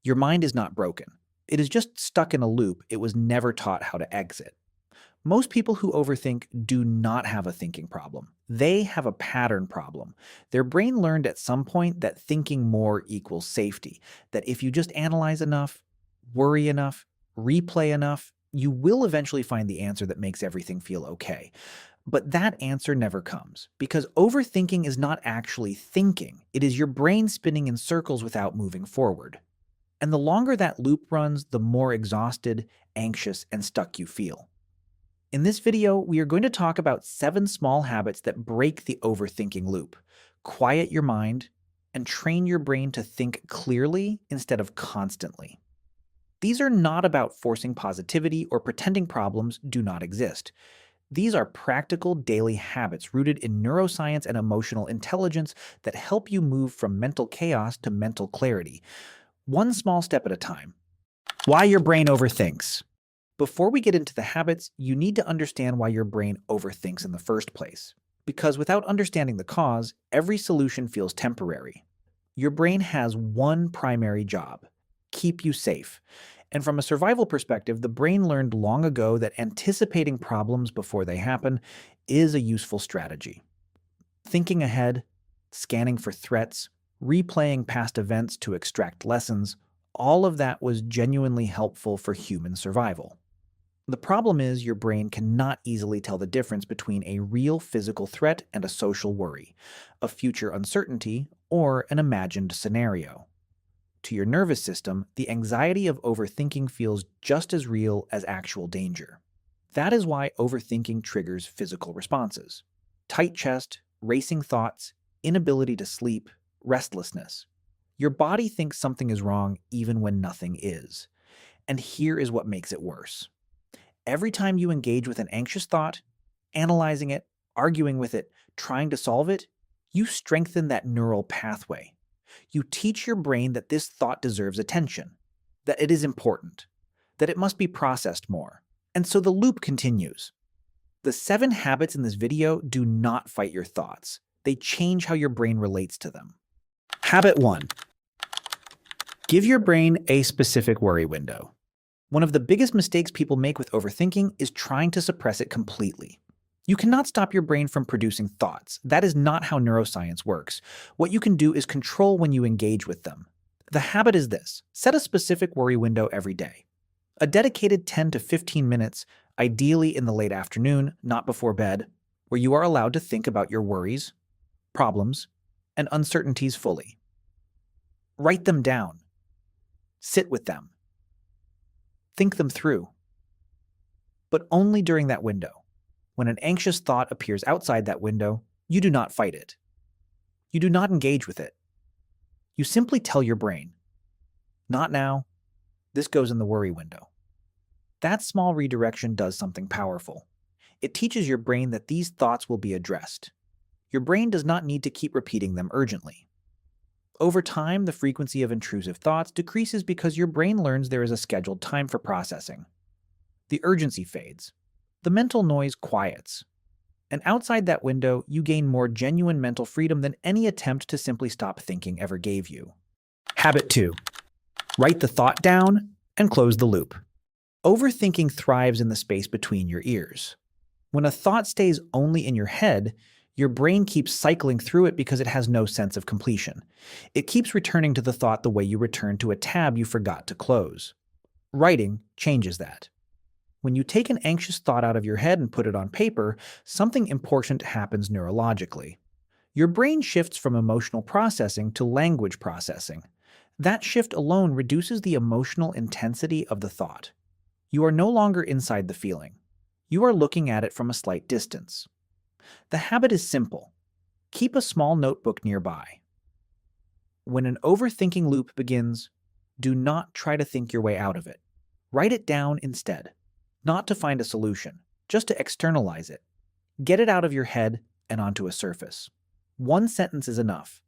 Your mind is not broken. It is just stuck in a loop it was never taught how to exit. Most people who overthink do not have a thinking problem. They have a pattern problem. Their brain learned at some point that thinking more equals safety, that if you just analyze enough, worry enough, replay enough, you will eventually find the answer that makes everything feel okay. But that answer never comes, because overthinking is not actually thinking. It is your brain spinning in circles without moving forward. And the longer that loop runs, the more exhausted, anxious, and stuck you feel. In this video, we are going to talk about 7 small habits that break the overthinking loop, quiet your mind, and train your brain to think clearly instead of constantly. These are not about forcing positivity or pretending problems do not exist. These are practical daily habits rooted in neuroscience and emotional intelligence that help you move from mental chaos to mental clarity, one small step at a time. Why your brain overthinks. Before we get into the habits, you need to understand why your brain overthinks in the first place. Because without understanding the cause, every solution feels temporary. Your brain has one primary job: keep you safe. And from a survival perspective, the brain learned long ago that anticipating problems before they happen is a useful strategy. Thinking ahead, scanning for threats, replaying past events to extract lessons, all of that was genuinely helpful for human survival. The problem is your brain cannot easily tell the difference between a real physical threat and a social worry, a future uncertainty, or an imagined scenario. To your nervous system, the anxiety of overthinking feels just as real as actual danger. That is why overthinking triggers physical responses: tight chest, racing thoughts, inability to sleep, restlessness. Your body thinks something is wrong even when nothing is. And here is what makes it worse. Every time you engage with an anxious thought, analyzing it, arguing with it, trying to solve it, you strengthen that neural pathway. You teach your brain that this thought deserves attention, that it is important, that it must be processed more. And so the loop continues. The 7 habits in this video do not fight your thoughts. They change how your brain relates to them. Habit 1. Give your brain a specific worry window. One of the biggest mistakes people make with overthinking is trying to suppress it completely. You cannot stop your brain from producing thoughts. That is not how neuroscience works. What you can do is control when you engage with them. The habit is this: set a specific worry window every day. A dedicated 10 to 15 minutes, ideally in the late afternoon, not before bed, where you are allowed to think about your worries, problems, and uncertainties fully. Write them down. Sit with them. Think them through. But only during that window. When an anxious thought appears outside that window, you do not fight it. You do not engage with it. You simply tell your brain, "Not now. This goes in the worry window." That small redirection does something powerful. It teaches your brain that these thoughts will be addressed. Your brain does not need to keep repeating them urgently. Over time, the frequency of intrusive thoughts decreases because your brain learns there is a scheduled time for processing. The urgency fades. The mental noise quiets. And outside that window, you gain more genuine mental freedom than any attempt to simply stop thinking ever gave you. Habit 2. Write the thought down and close the loop. Overthinking thrives in the space between your ears. When a thought stays only in your head, your brain keeps cycling through it because it has no sense of completion. It keeps returning to the thought the way you return to a tab you forgot to close. Writing changes that. When you take an anxious thought out of your head and put it on paper, something important happens neurologically. Your brain shifts from emotional processing to language processing. That shift alone reduces the emotional intensity of the thought. You are no longer inside the feeling. You are looking at it from a slight distance. The habit is simple. Keep a small notebook nearby. When an overthinking loop begins, do not try to think your way out of it. Write it down instead. Not to find a solution, just to externalize it. Get it out of your head and onto a surface. One sentence is enough.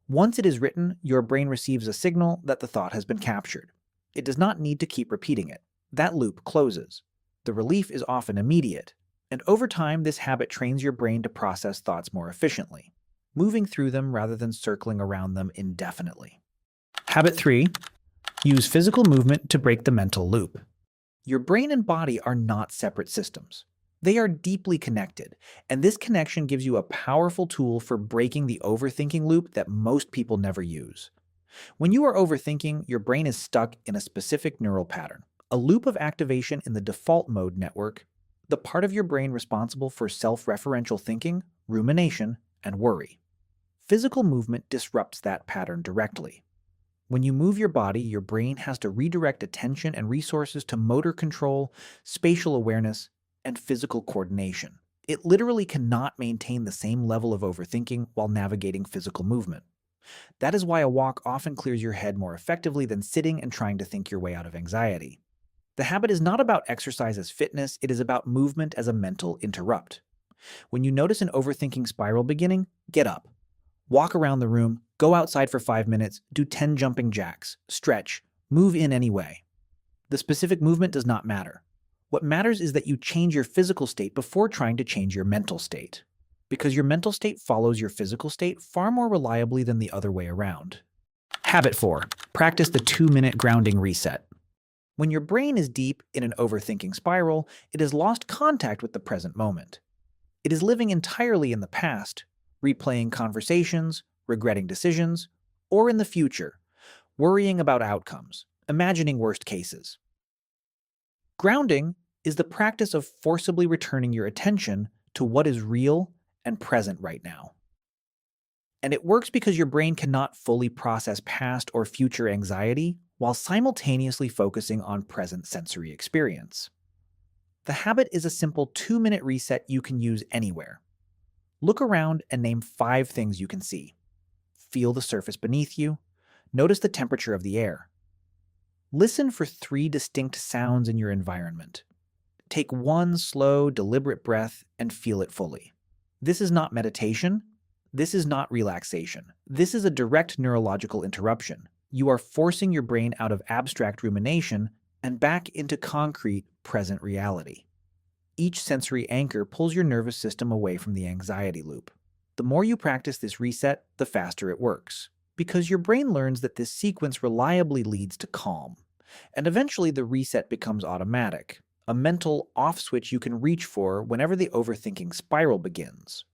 Once it is written, your brain receives a signal that the thought has been captured. It does not need to keep repeating it. That loop closes. The relief is often immediate. And over time, this habit trains your brain to process thoughts more efficiently, moving through them rather than circling around them indefinitely. Habit 3. Use physical movement to break the mental loop. Your brain and body are not separate systems. They are deeply connected, and this connection gives you a powerful tool for breaking the overthinking loop that most people never use. When you are overthinking, your brain is stuck in a specific neural pattern, a loop of activation in the default mode network, the part of your brain responsible for self-referential thinking, rumination, and worry. Physical movement disrupts that pattern directly. When you move your body, your brain has to redirect attention and resources to motor control, spatial awareness, and physical coordination. It literally cannot maintain the same level of overthinking while navigating physical movement. That is why a walk often clears your head more effectively than sitting and trying to think your way out of anxiety. The habit is not about exercise as fitness, it is about movement as a mental interrupt. When you notice an overthinking spiral beginning, get up. Walk around the room, go outside for 5 minutes, do 10 jumping jacks, stretch, move in any way. The specific movement does not matter. What matters is that you change your physical state before trying to change your mental state. Because your mental state follows your physical state far more reliably than the other way around. Habit 4. Practice the 2-minute grounding reset. When your brain is deep in an overthinking spiral, it has lost contact with the present moment. It is living entirely in the past, replaying conversations, regretting decisions, or in the future, worrying about outcomes, imagining worst cases. Grounding is the practice of forcibly returning your attention to what is real and present right now. And it works because your brain cannot fully process past or future anxiety while simultaneously focusing on present sensory experience. The habit is a simple 2-minute reset you can use anywhere. Look around and name 5 things you can see. Feel the surface beneath you. Notice the temperature of the air. Listen for 3 distinct sounds in your environment. Take 1 slow, deliberate breath and feel it fully. This is not meditation. This is not relaxation. This is a direct neurological interruption. You are forcing your brain out of abstract rumination and back into concrete, present reality. Each sensory anchor pulls your nervous system away from the anxiety loop. The more you practice this reset, the faster it works, because your brain learns that this sequence reliably leads to calm. And eventually the reset becomes automatic, a mental off switch you can reach for whenever the overthinking spiral begins.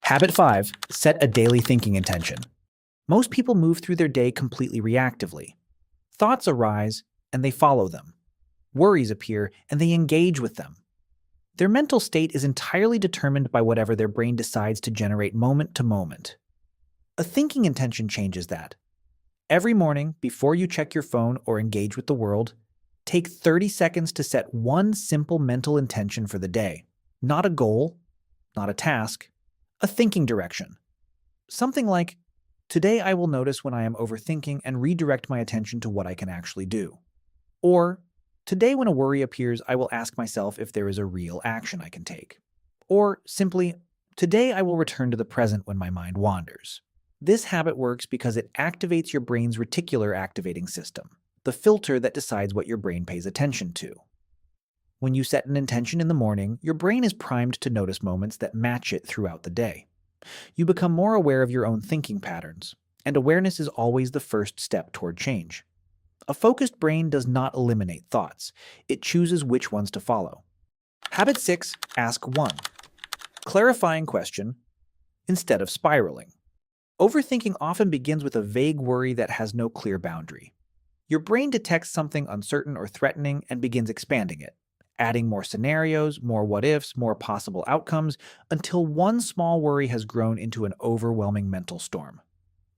Habit 5. Set a daily thinking intention. Most people move through their day completely reactively. Thoughts arise, and they follow them. Worries appear, and they engage with them. Their mental state is entirely determined by whatever their brain decides to generate moment to moment. A thinking intention changes that. Every morning, before you check your phone or engage with the world, take 30 seconds to set one simple mental intention for the day. Not a goal, not a task, a thinking direction. Something like, today I will notice when I am overthinking and redirect my attention to what I can actually do. Or, today when a worry appears, I will ask myself if there is a real action I can take. Or simply, today I will return to the present when my mind wanders. This habit works because it activates your brain's reticular activating system, the filter that decides what your brain pays attention to. When you set an intention in the morning, your brain is primed to notice moments that match it throughout the day. You become more aware of your own thinking patterns, and awareness is always the first step toward change. A focused brain does not eliminate thoughts. It chooses which ones to follow. Habit 6. Ask 1. Clarifying question instead of spiraling. Overthinking often begins with a vague worry that has no clear boundary. Your brain detects something uncertain or threatening and begins expanding it, adding more scenarios, more what-ifs, more possible outcomes, until one small worry has grown into an overwhelming mental storm.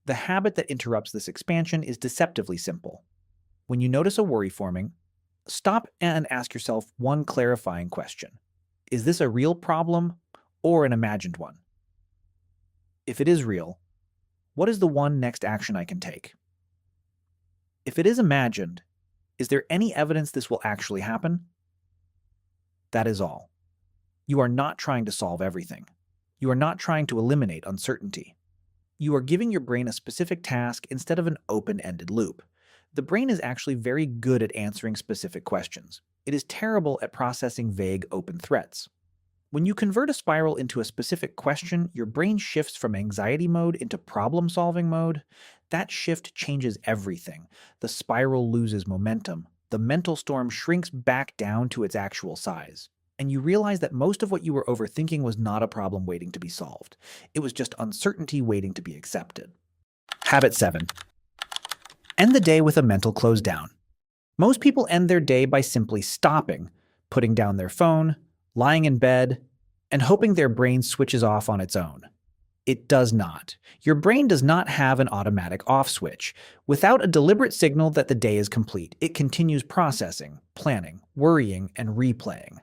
The habit that interrupts this expansion is deceptively simple. When you notice a worry forming, stop and ask yourself one clarifying question. Is this a real problem or an imagined one? If it is real, what is the one next action I can take? If it is imagined, is there any evidence this will actually happen? That is all. You are not trying to solve everything. You are not trying to eliminate uncertainty. You are giving your brain a specific task instead of an open-ended loop. The brain is actually very good at answering specific questions. It is terrible at processing vague, open threats. When you convert a spiral into a specific question, your brain shifts from anxiety mode into problem-solving mode. That shift changes everything. The spiral loses momentum. The mental storm shrinks back down to its actual size. And you realize that most of what you were overthinking was not a problem waiting to be solved. It was just uncertainty waiting to be accepted. Habit 7. End the day with a mental close down. Most people end their day by simply stopping, putting down their phone, lying in bed, and hoping their brain switches off on its own. It does not. Your brain does not have an automatic off switch. Without a deliberate signal that the day is complete, it continues processing, planning, worrying, and replaying.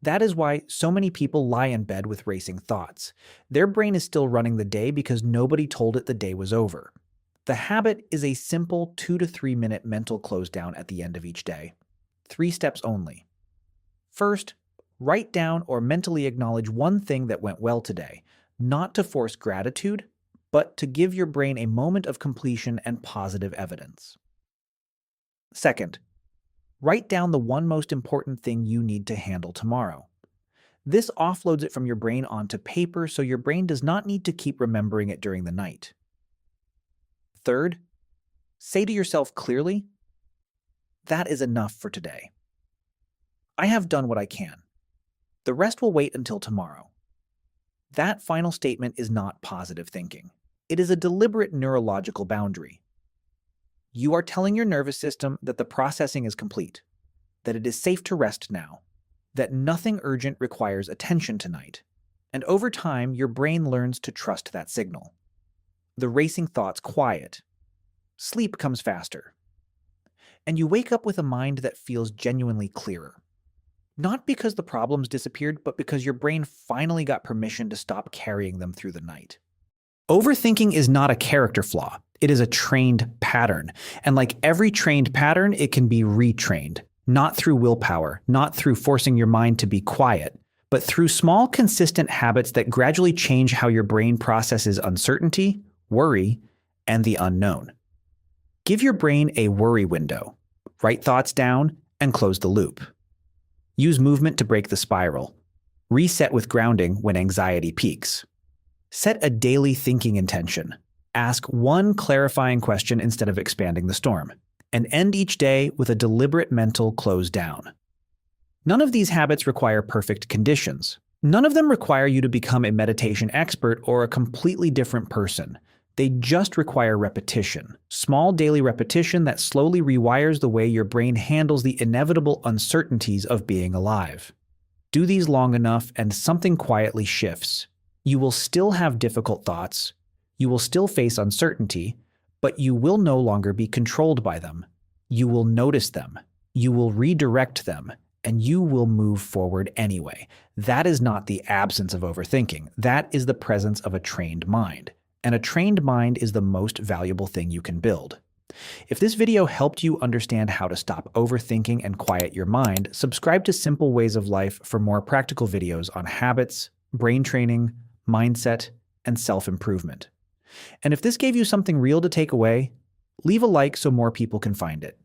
That is why so many people lie in bed with racing thoughts. Their brain is still running the day because nobody told it the day was over. The habit is a simple 2 to 3 minute mental close down at the end of each day. 3 steps only. First, write down or mentally acknowledge one thing that went well today, not to force gratitude, but to give your brain a moment of completion and positive evidence. Second, write down the one most important thing you need to handle tomorrow. This offloads it from your brain onto paper so your brain does not need to keep remembering it during the night. Third, say to yourself clearly, "That is enough for today. I have done what I can. The rest will wait until tomorrow." That final statement is not positive thinking. It is a deliberate neurological boundary. You are telling your nervous system that the processing is complete, that it is safe to rest now, that nothing urgent requires attention tonight, and over time, your brain learns to trust that signal. The racing thoughts quiet. Sleep comes faster. And you wake up with a mind that feels genuinely clearer. Not because the problems disappeared, but because your brain finally got permission to stop carrying them through the night. Overthinking is not a character flaw. It is a trained pattern. And like every trained pattern, it can be retrained. Not through willpower, not through forcing your mind to be quiet, but through small, consistent habits that gradually change how your brain processes uncertainty, worry, and the unknown. Give your brain a worry window. Write thoughts down and close the loop. Use movement to break the spiral. Reset with grounding when anxiety peaks. Set a daily thinking intention. Ask one clarifying question instead of expanding the storm. And end each day with a deliberate mental close down. None of these habits require perfect conditions. None of them require you to become a meditation expert or a completely different person. They just require repetition. Small daily repetition that slowly rewires the way your brain handles the inevitable uncertainties of being alive. Do these long enough and something quietly shifts. You will still have difficult thoughts. You will still face uncertainty, but you will no longer be controlled by them. You will notice them. You will redirect them, and you will move forward anyway. That is not the absence of overthinking. That is the presence of a trained mind. And a trained mind is the most valuable thing you can build. If this video helped you understand how to stop overthinking and quiet your mind, subscribe to Simple Ways of Life for more practical videos on habits, brain training, mindset, and self-improvement. And if this gave you something real to take away, leave a like so more people can find it.